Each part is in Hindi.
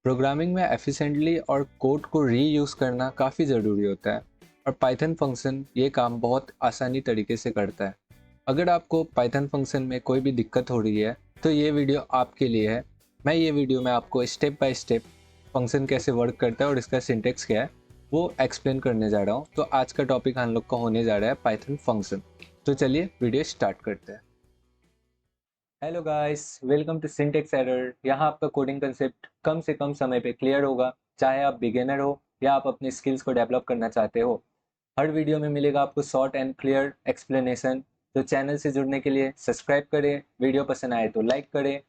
प्रोग्रामिंग में एफिशिएंटली और कोड को रीयूज़ करना काफ़ी ज़रूरी होता है और पाइथन फंक्शन ये काम बहुत आसानी तरीके से करता है। अगर आपको पाइथन फंक्शन में कोई भी दिक्कत हो रही है तो ये वीडियो आपके लिए है। मैं ये वीडियो में आपको स्टेप बाय स्टेप फंक्शन कैसे वर्क करता है और इसका सिंटेक्स क्या है वो एक्सप्लेन करने जा रहा हूँ। तो आज का टॉपिक हम लोग का होने जा रहा है पाइथन फंक्शन। तो चलिए वीडियो स्टार्ट करते हैं। Hello guys, welcome to syntax error. यहाँ आपका कोडिंग कंसेप्ट कम से कम समय पे क्लियर होगा, चाहे आप बिगिनर हो या आप अपने स्किल्स को डेवलप करना चाहते हो। हर वीडियो में मिलेगा आपको शॉर्ट एंड क्लियर एक्सप्लेनेशन। तो चैनल से जुड़ने के लिए सब्सक्राइब करें, वीडियो पसंद आए तो लाइक करें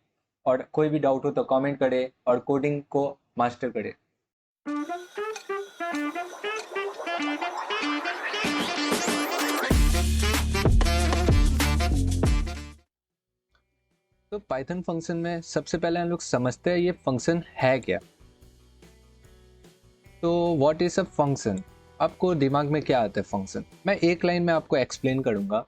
और कोई भी डाउट हो तो कमेंट करें और कोडिंग को मास्टर करें। तो पाइथन फंक्शन में सबसे पहले हम लोग समझते हैं ये फंक्शन है क्या। तो व्हाट इज अ फंक्शन? आपको दिमाग में क्या आता है फंक्शन? मैं एक लाइन में आपको एक्सप्लेन करूंगा।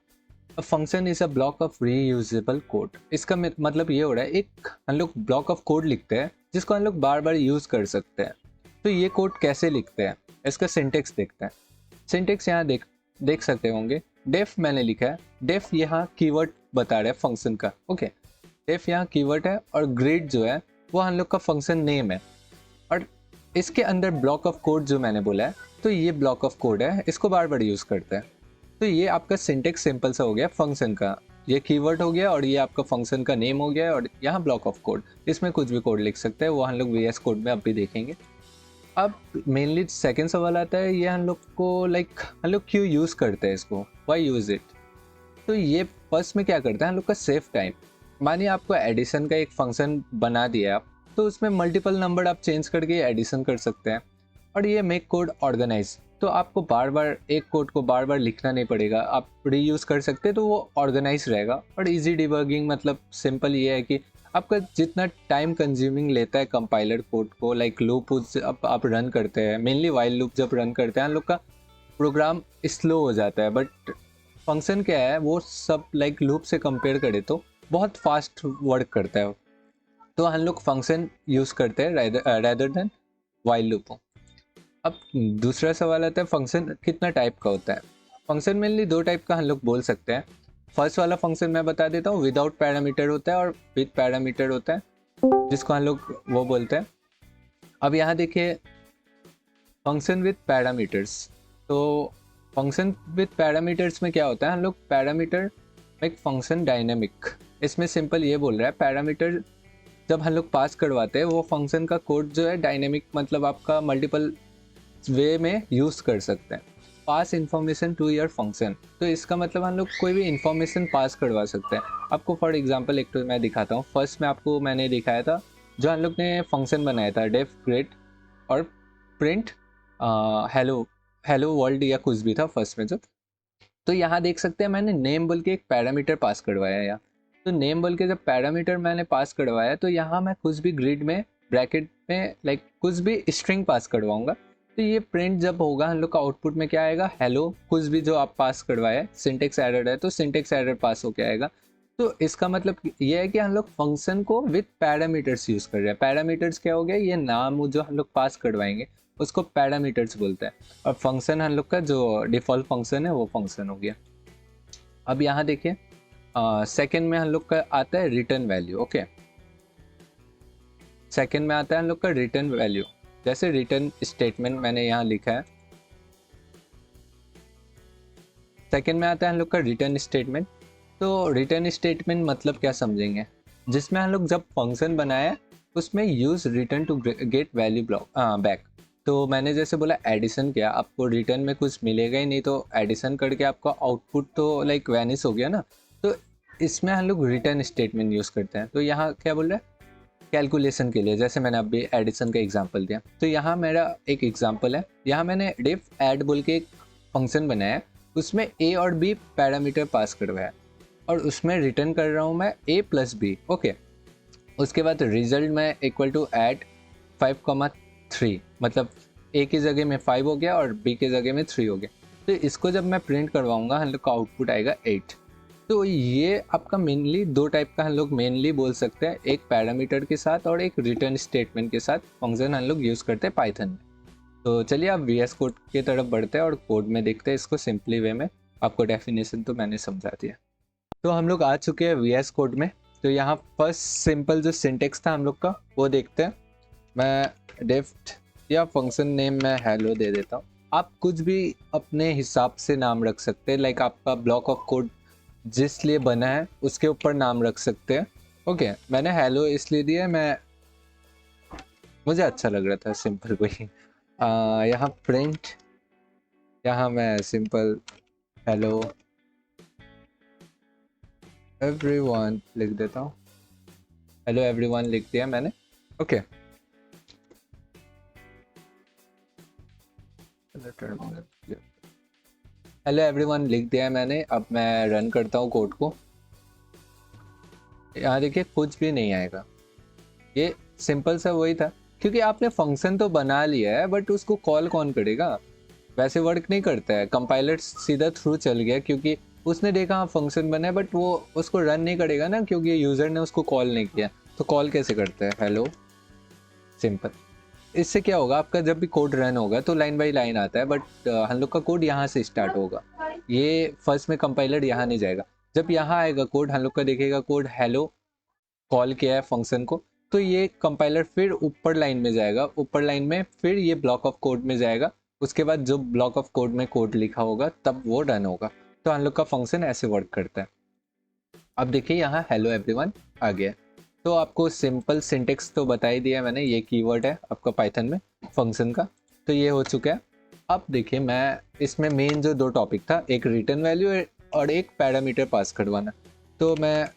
A function is a block of reusable code. इसका मतलब ये हो रहा है, एक हम लोग ब्लॉक ऑफ कोड लिखते हैं जिसको हम लोग बार बार यूज कर सकते हैं। तो ये कोड कैसे लिखते हैं, इसका सिंटेक्स देखते हैं। सिंटेक्स यहाँ देख सकते होंगे। डेफ मैंने लिखा है। डेफ यहाँ कीवर्ड बता रहा है फंक्शन का। ओके, डेफ यहाँ कीवर्ड है और ग्रिड जो है वो हम लोग का फंक्शन नेम है। और इसके अंदर ब्लॉक ऑफ कोड जो मैंने बोला है, तो ये ब्लॉक ऑफ कोड है, इसको बार बार यूज करते हैं। तो ये आपका सिंटेक्स सिंपल सा हो गया फंक्शन का। ये कीवर्ड हो गया और ये आपका फंक्शन का नेम हो गया और यहाँ ब्लॉक ऑफ कोड। इसमें कुछ भी कोड लिख सकते हैं, वो हम लोग वीएस कोड में अब भी देखेंगे। अब मेनली सेकेंड सवाल आता है, ये हम लोग को हम लोग क्यों यूज करते हैं इसको, वाई यूज इट। तो ये फर्स्ट में क्या करता है हम लोग का सेव टाइम। मानिए आपको एडिशन का एक फंक्शन बना दिया आप, तो उसमें मल्टीपल नंबर आप चेंज करके एडिशन कर सकते हैं। और ये मेक कोड ऑर्गेनाइज, तो आपको बार बार एक कोड को बार बार लिखना नहीं पड़ेगा, आप रीयूज कर सकते हैं, तो वो ऑर्गेनाइज रहेगा। और इजी डिबगिंग, मतलब सिंपल ये है कि आपका जितना टाइम कंज्यूमिंग लेता है कंपाइलर कोड को, लाइक लूप आप रन करते हैं, मेनली वाइल लूप जब रन करते हैं हम लोग का प्रोग्राम स्लो हो जाता है। बट फंक्शन क्या है, वो सब लूप से कंपेयर करें तो बहुत फास्ट वर्क करता है। तो हम लोग फंक्शन यूज करते हैं रादर देन वाइल लूप। अब दूसरा सवाल आता है, फंक्शन कितना टाइप का होता है। फंक्शन मेनली दो टाइप का हम लोग बोल सकते हैं। फर्स्ट वाला फंक्शन मैं बता देता हूँ, विदाउट पैरामीटर होता है और विद पैरामीटर होता है, जिसको हम लोग वो बोलते हैं। अब यहाँ देखिए, फंक्शन विद पैरामीटर्स। तो फंक्शन विद पैरामीटर्स में क्या होता है, हम लोग पैरामीटर मेक फंक्शन डायनेमिक। इसमें सिंपल ये बोल रहा है, पैरामीटर जब हम लोग पास करवाते हैं वो फंक्शन का कोड जो है डायनेमिक, मतलब आपका मल्टीपल वे में यूज कर सकते हैं। पास इंफॉर्मेशन टू योर फंक्शन, तो इसका मतलब हम लोग कोई भी इंफॉर्मेशन पास करवा सकते हैं। आपको फॉर एग्जांपल एक तो मैं दिखाता हूँ। फर्स्ट में आपको मैंने दिखाया था, जो हम लोग ने फंक्शन बनाया था डेफ ग्रेड और प्रिंट हेलो हेलो वर्ल्ड या कुछ भी था फर्स्ट में जब। तो यहाँ देख सकते हैं मैंने नेम बोल के एक पैरामीटर पास करवाया है यहाँ। तो नेम बोल के जब पैरामीटर मैंने पास करवाया, तो यहाँ मैं कुछ भी ग्रिड में ब्रैकेट में कुछ भी स्ट्रिंग पास करवाऊंगा। तो ये प्रिंट जब होगा हम लोग का आउटपुट में क्या आएगा, हेलो कुछ भी जो आप पास करवाए। सिंटेक्स एरर है तो सिंटेक्स एरर पास होके आएगा। तो इसका मतलब ये है कि हम लोग फंक्शन को विद पैरामीटर्स यूज कर रहे हैं। पैरामीटर्स क्या हो गया, ये नाम जो हम लोग पास करवाएंगे उसको पैरामीटर्स बोलते हैं। और फंक्शन हम लोग का जो डिफॉल्ट फंक्शन है वो फंक्शन हो गया। अब यहाँ देखिए, सेकेंड में हम लोग का आता है रिटर्न वैल्यू। ओके, सेकेंड में आता है हम लोग का रिटर्न वैल्यू। जैसे रिटर्न स्टेटमेंट मैंने यहाँ लिखा है, सेकेंड में आता है हम लोग का रिटर्न स्टेटमेंट। तो रिटर्न स्टेटमेंट मतलब क्या समझेंगे, जिसमें हम लोग जब फंक्शन बनाया उसमें use return to get value block back. तो मैंने जैसे बोला एडिशन किया, आपको रिटर्न में कुछ मिलेगा ही नहीं, तो एडिशन करके आपका आउटपुट तो वैनिश हो गया ना। तो इसमें हम लोग रिटर्न स्टेटमेंट यूज करते हैं। तो यहाँ क्या बोल रहा है, कैलकुलेशन के लिए, जैसे मैंने अभी एडिशन का एग्जांपल दिया। तो यहाँ मेरा एक एग्जांपल है, यहाँ मैंने डिफ ऐड बोल के एक फंक्शन बनाया है, उसमें ए और बी पैरामीटर पास करवाया और उसमें रिटर्न कर रहा हूँ मैं ए प्लस बी। ओके, उसके बाद रिजल्ट में इक्वल टू ऐड 5,3, मतलब ए की जगह में 5 हो गया और बी की जगह में 3 हो गया। तो इसको जब मैं प्रिंट करवाऊंगा हम लोग का आउटपुट आएगा 8। तो ये आपका मेनली दो टाइप का हम लोग मेनली बोल सकते हैं, एक पैरामीटर के साथ और एक रिटर्न स्टेटमेंट के साथ फंक्शन हम लोग यूज़ करते हैं पाइथन में। तो चलिए आप VS कोड की तरफ बढ़ते हैं और कोड में देखते हैं इसको सिंपली वे में। आपको डेफिनेशन तो मैंने समझा दिया। तो हम लोग आ चुके हैं VS कोड में। तो यहाँ फर्स्ट सिंपल जो सिंटेक्स था हम लोग का वो देखते हैं। मैं डेफ्ट या फंक्शन नेम में हेलो दे देता हूँ। आप कुछ भी अपने हिसाब से नाम रख सकते हैं, लाइक आपका ब्लॉक ऑफ कोड जिस लिए बना है उसके ऊपर नाम रख सकते हैं। ओके, मैंने हेलो इसलिए दिया, मैं मुझे अच्छा लग रहा था सिंपल कोई। यहाँ प्रिंट, यहाँ मैं सिंपल हेलो एवरीवन लिख देता हूँ। हेलो एवरीवन लिख दिया मैंने। ओके, हेलो एवरीवन लिख दिया है मैंने। अब मैं रन करता हूँ कोड को। यहाँ देखिए कुछ भी नहीं आएगा। ये सिंपल सा वही था, क्योंकि आपने फंक्शन तो बना लिया है बट उसको कॉल कौन करेगा, वैसे वर्क नहीं करता है। कंपाइलर सीधा थ्रू चल गया क्योंकि उसने देखा हाँ फंक्शन बना है, बट वो उसको रन नहीं करेगा ना, क्योंकि यूजर ने उसको कॉल नहीं किया। तो कॉल कैसे करता है, हेलो सिंपल। इससे क्या होगा, आपका जब भी कोड रन होगा तो लाइन बाय लाइन आता है, बट हम लोग का कोड यहाँ से स्टार्ट होगा। ये फर्स्ट में कंपाइलर यहाँ नहीं जाएगा। जब यहाँ आएगा कोड, हम लोग का देखेगा कोड हेलो कॉल किया है फंक्शन को, तो ये कंपाइलर फिर ऊपर लाइन में जाएगा, ऊपर लाइन में फिर ये ब्लॉक ऑफ कोड में जाएगा। उसके बाद जो ब्लॉक ऑफ कोड में कोड लिखा होगा तब वो रन होगा। तो हम लोग का फंक्शन ऐसे वर्क करता है। अब देखिए यहाँ हेलो एवरीवन आ गया। तो आपको सिंपल सिंटेक्स तो बता ही दिया मैंने, ये कीवर्ड है आपका पाइथन में फंक्शन का। तो ये हो चुका है। अब देखिए मैं इसमें मेन जो दो टॉपिक था, एक रिटर्न वैल्यू और एक पैरामीटर पास करवाना। तो मैं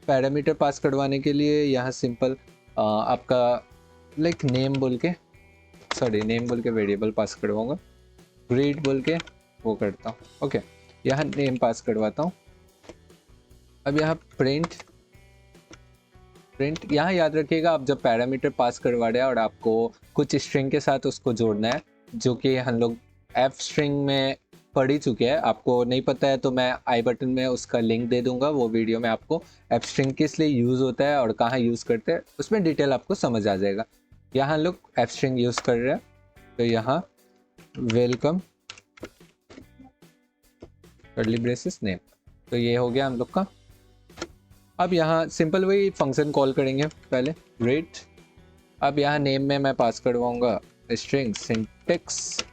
पैरामीटर पास करवाने के लिए यहाँ सिंपल आपका लाइक नेम बोल के, सॉरी नेम बोल के वेरिएबल पास करवाऊंगा, ग्रीड बोल के वो करता हूँ। ओके, यहाँ नेम पास करवाता हूँ। अब यहाँ प्रिंट यहाँ याद रखिएगा, आप जब पैरामीटर पास करवा रहे हैं और आपको कुछ स्ट्रिंग के साथ उसको जोड़ना है, जो कि हम लोग एफ स्ट्रिंग में पढ़ ही चुके हैं। आपको नहीं पता है तो मैं आई बटन में उसका लिंक दे दूंगा, वो वीडियो में आपको एफ स्ट्रिंग किस लिए यूज़ होता है और कहाँ यूज़ करते हैं उसमें डिटेल आपको समझ आ जाएगा। यहाँ हम लोग एफ स्ट्रिंग यूज़ कर रहे हैं, तो यहाँ वेलकम कर्ली ब्रेसेस नेम। तो ये हो गया हम लोग का। अब यहाँ सिंपल वही फंक्शन कॉल करेंगे पहले, ग्रेट। अब यहाँ नेम में मैं पास करवाऊंगा स्ट्रिंग सिंटेक्स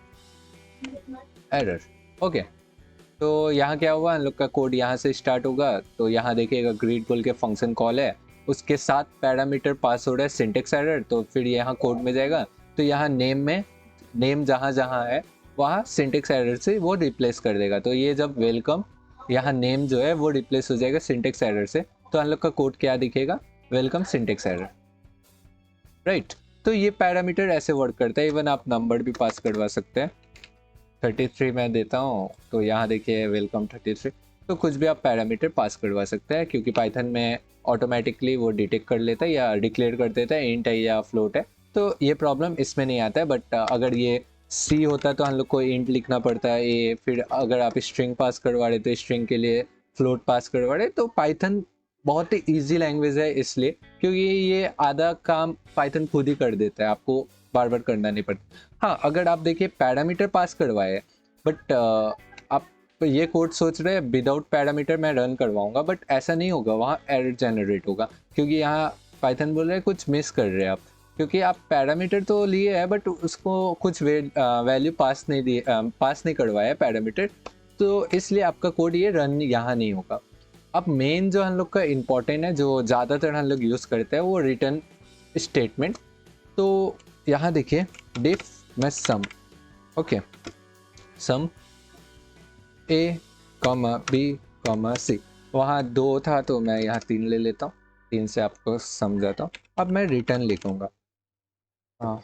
एरर। ओके, तो यहाँ क्या हुआ, हम लोग का कोड यहाँ से स्टार्ट होगा। तो यहाँ देखिएगा ग्रीट बोल के फंक्शन कॉल है, उसके साथ पैरामीटर पास हो रहा है सिंटेक्स एरर, तो फिर यहाँ कोड में जाएगा। तो यहाँ नेम में नेम जहाँ जहाँ है वहाँ सिंटेक्स एरर से वो रिप्लेस कर देगा। तो ये जब वेलकम, यहाँ नेम जो है वो रिप्लेस हो जाएगा सिंटेक्स एरर से। तो हम लोग का कोड क्या दिखेगा, वेलकम सिंटेक्स एरर, राइट। तो ये पैरामीटर ऐसे वर्क करता है। इवन आप नंबर भी पास करवा सकते हैं। 33 मैं देता हूँ, तो यहाँ देखिए वेलकम 33। तो कुछ भी आप पैरामीटर पास करवा सकते हैं, क्योंकि पाइथन में ऑटोमेटिकली वो डिटेक्ट कर लेता है या डिक्लेयर कर देता है इंट है या फ्लोट है। तो ये प्रॉब्लम इसमें नहीं आता है। बट अगर ये सी होता है तो हम लोग को इंट लिखना पड़ता है। ये फिर अगर आप स्ट्रिंग पास करवा रहे तो स्ट्रिंग के लिए फ्लोट पास करवा रहे। तो पाइथन बहुत ही ईजी लैंग्वेज है इसलिए, क्योंकि ये आधा काम पाइथन खुद ही कर देता है, आपको बार बार करना नहीं पड़ता। हाँ, अगर आप देखिए पैरामीटर पास करवाए बट आप ये कोड सोच रहे हैं विदाउट पैरामीटर मैं रन करवाऊंगा, बट ऐसा नहीं होगा, वहाँ एरर जनरेट होगा। क्योंकि यहाँ पाइथन बोल रहे हैं कुछ मिस कर रहे हैं आप, क्योंकि आप पैरामीटर तो लिए है बट उसको कुछ वैल्यू पास नहीं करवाया पैरामीटर, तो इसलिए आपका कोड ये रन यहाँ नहीं होगा। अब मेन जो हम लोग का इम्पोर्टेंट है, जो ज़्यादातर हम लोग यूज़ करते हैं, वो रिटर्न स्टेटमेंट। तो यहाँ देखिए डिफ में सम, ओके, सम ए कॉमा बी कॉमा सी, वहाँ 2 था तो मैं यहाँ 3 ले लेता हूँ, 3 से आपको समझाता हूँ। अब मैं रिटर्न लिखूंगा, हाँ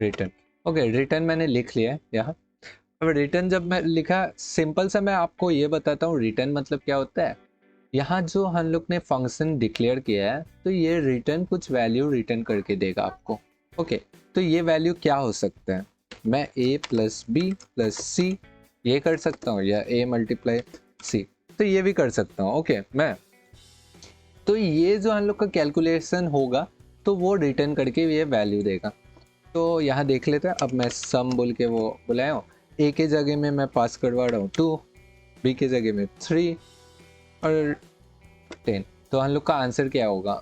रिटर्न। ओके, रिटर्न मैंने लिख लिया है यहाँ। अब रिटर्न जब मैं लिखा, सिंपल सा मैं आपको ये बताता हूँ रिटर्न मतलब क्या होता है। यहाँ जो हम लोग ने फंक्शन डिक्लेयर किया है, तो ये रिटर्न कुछ वैल्यू रिटर्न करके देगा आपको। ओके, तो ये वैल्यू क्या हो सकता है, मैं a प्लस बी प्लस सी ये कर सकता हूँ या a मल्टीप्लाई c, तो ये भी कर सकता हूँ। ओके मैं तो ये जो हम लोग का कैलकुलेशन होगा तो वो रिटर्न करके ये वैल्यू देगा। तो यहाँ देख लेते हैं। अब मैं सम बोल के वो बुलाया हूँ, a के जगह में मैं पास करवा रहा हूँ 2, b के जगह में 3 और 10। तो हम लोग का आंसर क्या होगा?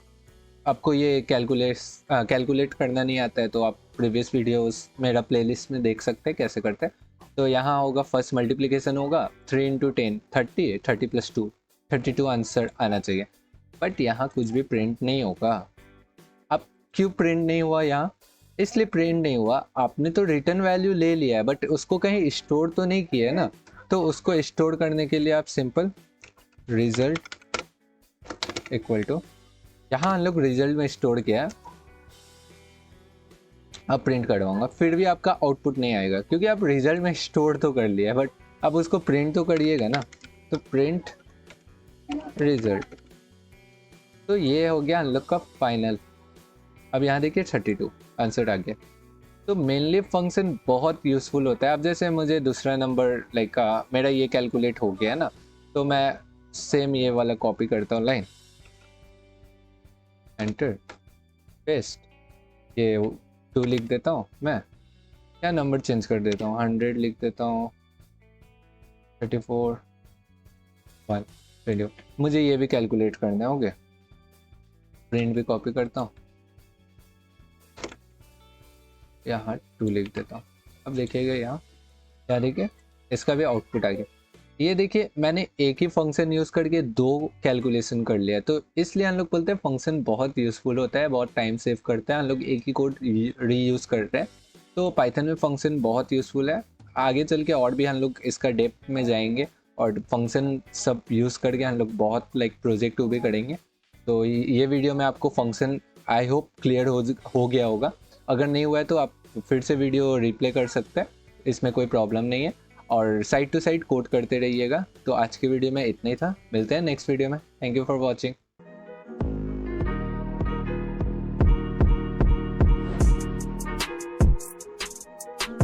आपको ये कैलकुलेट करना नहीं आता है तो आप प्रीवियस वीडियोस मेरा प्लेलिस्ट में देख सकते हैं कैसे करते हैं। तो यहाँ होगा फर्स्ट मल्टीप्लिकेशन होगा 3 इंटू 10 30, 30 प्लस 2 32 आंसर आना चाहिए। बट यहाँ कुछ भी प्रिंट नहीं होगा। अब क्यों प्रिंट नहीं हुआ यहाँ? इसलिए प्रिंट नहीं हुआ, आपने तो रिटर्न वैल्यू ले लिया है बट उसको कहीं स्टोर तो नहीं किया है ना। तो उसको स्टोर करने के लिए आप सिंपल रिजल्ट इक्वल टू, यहाँ हम लोग रिजल्ट में स्टोर किया है, अब प्रिंट करवाऊंगा फिर भी आपका आउटपुट नहीं आएगा क्योंकि आप रिजल्ट में स्टोर तो कर लिया है बट अब उसको प्रिंट तो करिएगा ना। तो प्रिंट रिजल्ट, तो ये हो गया हम लोग का फाइनल। अब यहाँ देखिए 32 आंसर आ गया। तो मेनली फंक्शन बहुत यूजफुल होता है। अब जैसे मुझे दूसरा नंबर लाइक मेरा ये कैलकुलेट हो गया ना, तो मैं सेम ये वाला कॉपी करता हूँ लाइन, एंटर पेस्ट, ये 2 लिख देता हूँ मैं, क्या नंबर चेंज कर देता हूँ 100 लिख देता हूँ 34 1। चलिए मुझे ये भी कैलकुलेट करना है। ओके प्रिंट भी कॉपी करता हूँ, यहाँ 2 लिख देता हूँ। अब देखिएगा यहाँ क्या, देखिए इसका भी आउटपुट आ गया। ये देखिए मैंने एक ही फंक्शन यूज़ करके 2 कैलकुलेशन कर लिया। तो इसलिए हम लोग बोलते हैं फंक्शन बहुत यूज़फुल होता है, बहुत टाइम सेव करता है। हम लोग एक ही कोड रीयूज़ कर रहे हैं। तो पाइथन में फंक्शन बहुत यूज़फुल है। आगे चल के और भी हम लोग इसका डेप्थ में जाएंगे और फंक्शन सब यूज़ करके हम लोग बहुत लाइक प्रोजेक्ट भी करेंगे। तो ये वीडियो में आपको फंक्शन आई होप क्लियर हो गया होगा। अगर नहीं हुआ है तो आप फिर से वीडियो रिप्ले कर सकते हैं, इसमें कोई प्रॉब्लम नहीं है। और साइड टू साइड कोड करते रहिएगा। तो आज की वीडियो में इतना ही था, मिलते हैं नेक्स्ट वीडियो में। Thank you for watching.